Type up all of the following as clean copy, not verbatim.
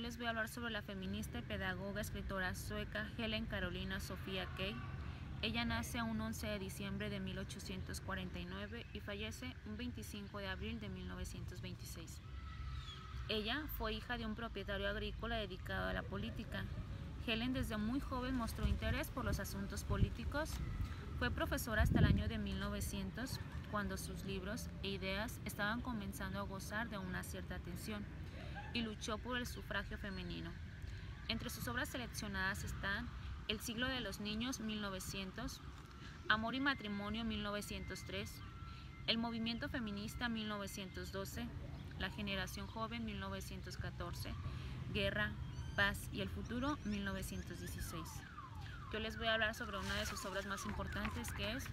les voy a hablar sobre la feminista y pedagoga escritora sueca Helen Carolina Sofia Key. Ella nace un 11 de diciembre de 1849 y fallece un 25 de abril de 1926. Ella fue hija de un propietario agrícola dedicado a la política. Helen desde muy joven mostró interés por los asuntos políticos. Fue profesora hasta el año de 1900, cuando sus libros e ideas estaban comenzando a gozar de una cierta atención, y luchó por el sufragio femenino. Entre sus obras seleccionadas están El siglo de los niños, 1900, Amor y matrimonio, 1903, El movimiento feminista, 1912, La generación joven, 1914, Guerra, paz y el futuro, 1916. Yo les voy a hablar sobre una de sus obras más importantes, que es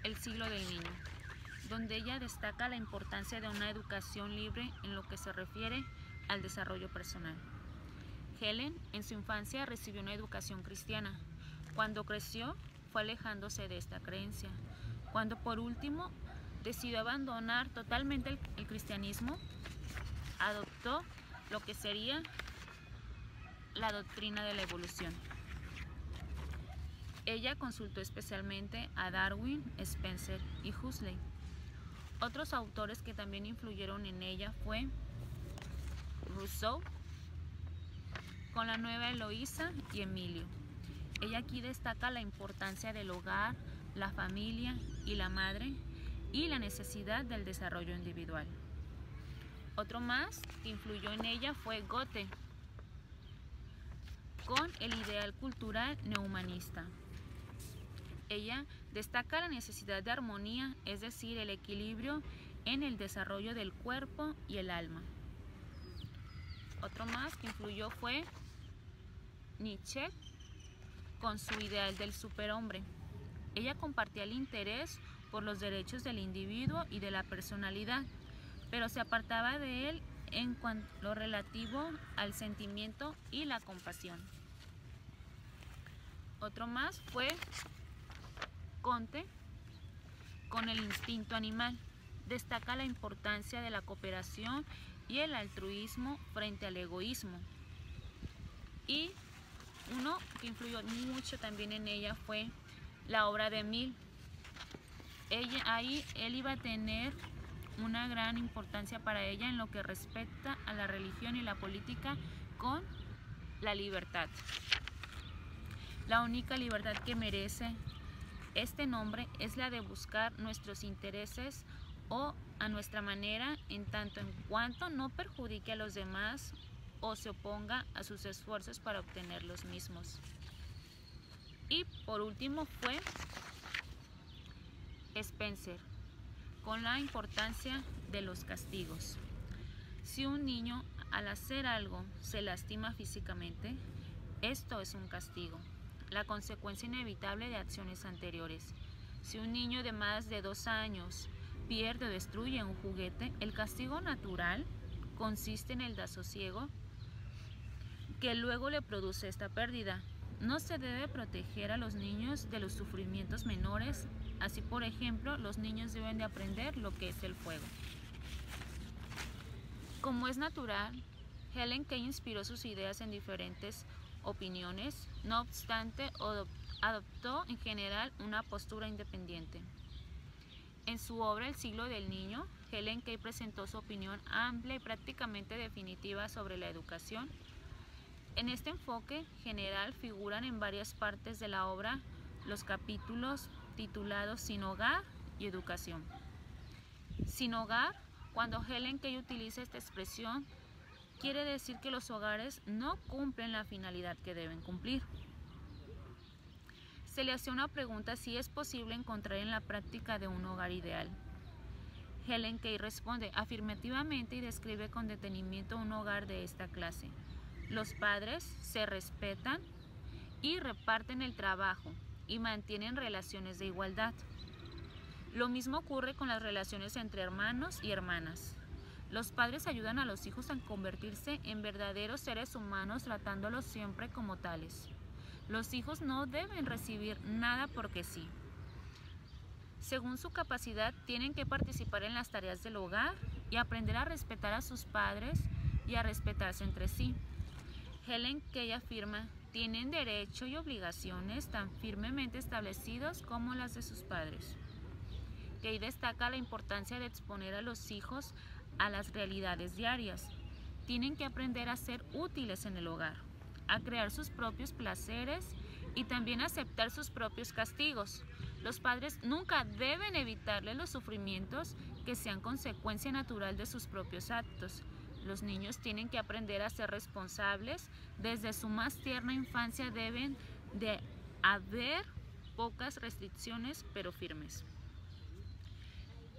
El siglo del niño, donde ella destaca la importancia de una educación libre en lo que se refiere al desarrollo personal. Helen en su infancia recibió una educación cristiana. Cuando creció fue alejándose de esta creencia. Cuando por último decidió abandonar totalmente el cristianismo, adoptó lo que sería la doctrina de la evolución. Ella consultó especialmente a Darwin, Spencer y Huxley. Otros autores que también influyeron en ella fue Rousseau, con la nueva Eloísa y Emilio. Ella aquí destaca la importancia del hogar, la familia y la madre y la necesidad del desarrollo individual. Otro más que influyó en ella fue Goethe, con el ideal cultural neohumanista. Ella destaca la necesidad de armonía, es decir, el equilibrio en el desarrollo del cuerpo y el alma. Otro más que influyó fue Nietzsche, con su ideal del superhombre. Ella compartía el interés por los derechos del individuo y de la personalidad, pero se apartaba de él en cuanto a lo relativo al sentimiento y la compasión. Otro más fue Comte, con el instinto animal. Destaca la importancia de la cooperación y el altruismo frente al egoísmo. Y uno que influyó mucho también en ella fue la obra de Mill. Él iba a tener una gran importancia para ella en lo que respecta a la religión y la política con la libertad. La única libertad que merece este nombre es la de buscar nuestros intereses o a nuestra manera, en tanto en cuanto no perjudique a los demás o se oponga a sus esfuerzos para obtener los mismos. Y por último fue Spencer, con la importancia de los castigos. Si un niño al hacer algo se lastima físicamente, esto es un castigo, la consecuencia inevitable de acciones anteriores. Si un niño de más de 2 años pierde o destruye un juguete, el castigo natural consiste en el desasosiego que luego le produce esta pérdida. No se debe proteger a los niños de los sufrimientos menores. Así, por ejemplo, los niños deben de aprender lo que es el fuego. Como es natural, Helen Key inspiró sus ideas en diferentes opiniones. No obstante, adoptó en general una postura independiente. En su obra El siglo del niño, Helen Key presentó su opinión amplia y prácticamente definitiva sobre la educación. En este enfoque general figuran en varias partes de la obra los capítulos titulados Sin hogar y educación. Sin hogar, cuando Helen Key utiliza esta expresión, quiere decir que los hogares no cumplen la finalidad que deben cumplir. Se le hace una pregunta si es posible encontrar en la práctica de un hogar ideal. Helen Key responde afirmativamente y describe con detenimiento un hogar de esta clase. Los padres se respetan y reparten el trabajo y mantienen relaciones de igualdad. Lo mismo ocurre con las relaciones entre hermanos y hermanas. Los padres ayudan a los hijos a convertirse en verdaderos seres humanos, tratándolos siempre como tales. Los hijos no deben recibir nada porque sí. Según su capacidad, tienen que participar en las tareas del hogar y aprender a respetar a sus padres y a respetarse entre sí. Helen Key afirma, tienen derecho y obligaciones tan firmemente establecidos como las de sus padres. Key destaca la importancia de exponer a los hijos a las realidades diarias. Tienen que aprender a ser útiles en el hogar, a crear sus propios placeres y también a aceptar sus propios castigos. Los padres nunca deben evitarle los sufrimientos que sean consecuencia natural de sus propios actos. Los niños tienen que aprender a ser responsables. Desde su más tierna infancia deben de haber pocas restricciones, pero firmes.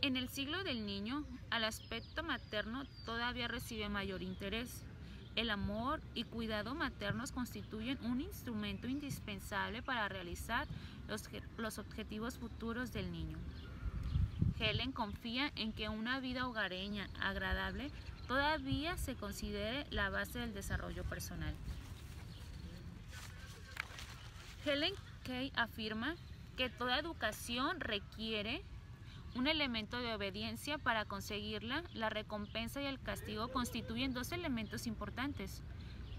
En el siglo del niño, el aspecto materno todavía recibe mayor interés. El amor y cuidado maternos constituyen un instrumento indispensable para realizar los objetivos futuros del niño. Helen confía en que una vida hogareña agradable todavía se considere la base del desarrollo personal. Helen Key afirma que toda educación requiere un elemento de obediencia. Para conseguirla. La recompensa y el castigo constituyen dos elementos importantes.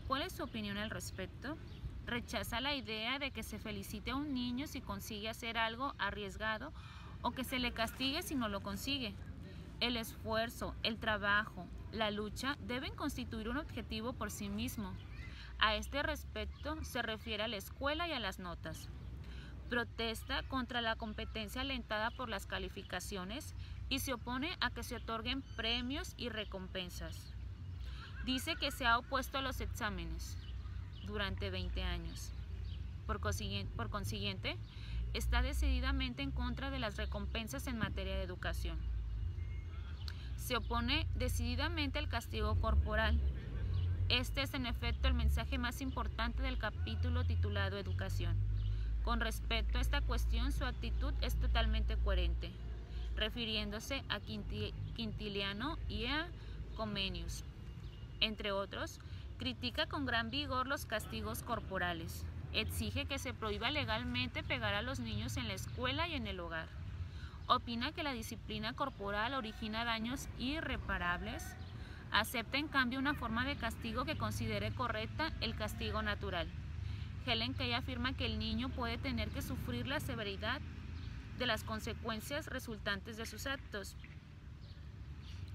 ¿Cuál es su opinión al respecto? Rechaza la idea de que se felicite a un niño si consigue hacer algo arriesgado o que se le castigue si no lo consigue. El esfuerzo, el trabajo, la lucha deben constituir un objetivo por sí mismo. A este respecto se refiere a la escuela y a las notas. Protesta contra la competencia alentada por las calificaciones y se opone a que se otorguen premios y recompensas. Dice que se ha opuesto a los exámenes durante 20 años. Por consiguiente, está decididamente en contra de las recompensas en materia de educación. Se opone decididamente al castigo corporal. Este es en efecto el mensaje más importante del capítulo titulado Educación. Con respecto a esta cuestión, su actitud es totalmente coherente, refiriéndose a Quintiliano y a Comenius. Entre otros, critica con gran vigor los castigos corporales. Exige que se prohíba legalmente pegar a los niños en la escuela y en el hogar. Opina que la disciplina corporal origina daños irreparables. Acepta en cambio una forma de castigo que considere correcta, el castigo natural. Helen Key afirma que el niño puede tener que sufrir la severidad de las consecuencias resultantes de sus actos.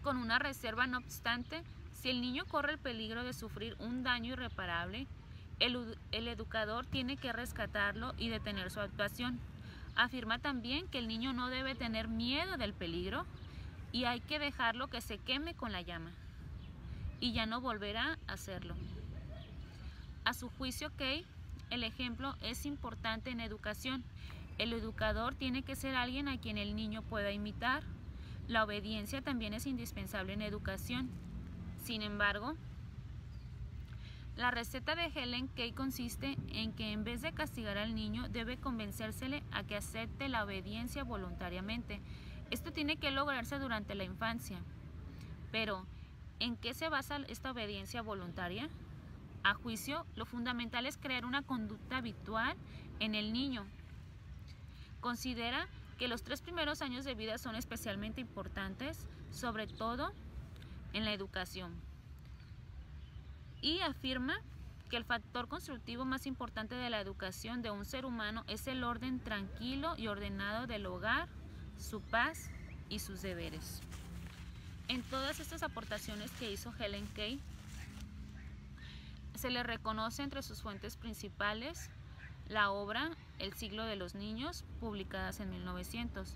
Con una reserva, no obstante, si el niño corre el peligro de sufrir un daño irreparable, el educador tiene que rescatarlo y detener su actuación. Afirma también que el niño no debe tener miedo del peligro y hay que dejarlo que se queme con la llama, y ya no volverá a hacerlo. A su juicio, Key, el ejemplo es importante en educación. El educador tiene que ser alguien a quien el niño pueda imitar. La obediencia también es indispensable en educación. Sin embargo, la receta de Helen Key consiste en que en vez de castigar al niño, debe convencérsele a que acepte la obediencia voluntariamente. Esto tiene que lograrse durante la infancia. Pero, ¿en qué se basa esta obediencia voluntaria? A juicio, lo fundamental es crear una conducta habitual en el niño. Considera que los 3 primeros años de vida son especialmente importantes, sobre todo en la educación. Y afirma que el factor constructivo más importante de la educación de un ser humano es el orden tranquilo y ordenado del hogar, su paz y sus deberes. En todas estas aportaciones que hizo Helen Key, se le reconoce entre sus fuentes principales la obra El siglo de los niños, publicadas en 1900.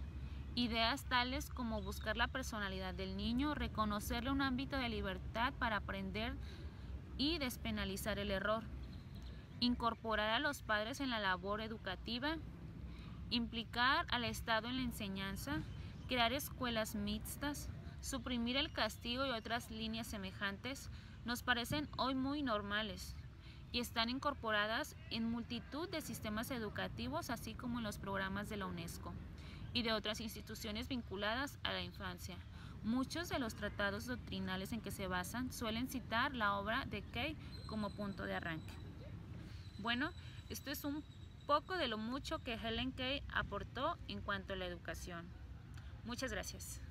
Ideas tales como buscar la personalidad del niño, reconocerle un ámbito de libertad para aprender y despenalizar el error, incorporar a los padres en la labor educativa, implicar al Estado en la enseñanza, crear escuelas mixtas, suprimir el castigo y otras líneas semejantes, nos parecen hoy muy normales y están incorporadas en multitud de sistemas educativos, así como en los programas de la UNESCO y de otras instituciones vinculadas a la infancia. Muchos de los tratados doctrinales en que se basan suelen citar la obra de Key como punto de arranque. Bueno, esto es un poco de lo mucho que Helen Key aportó en cuanto a la educación. Muchas gracias.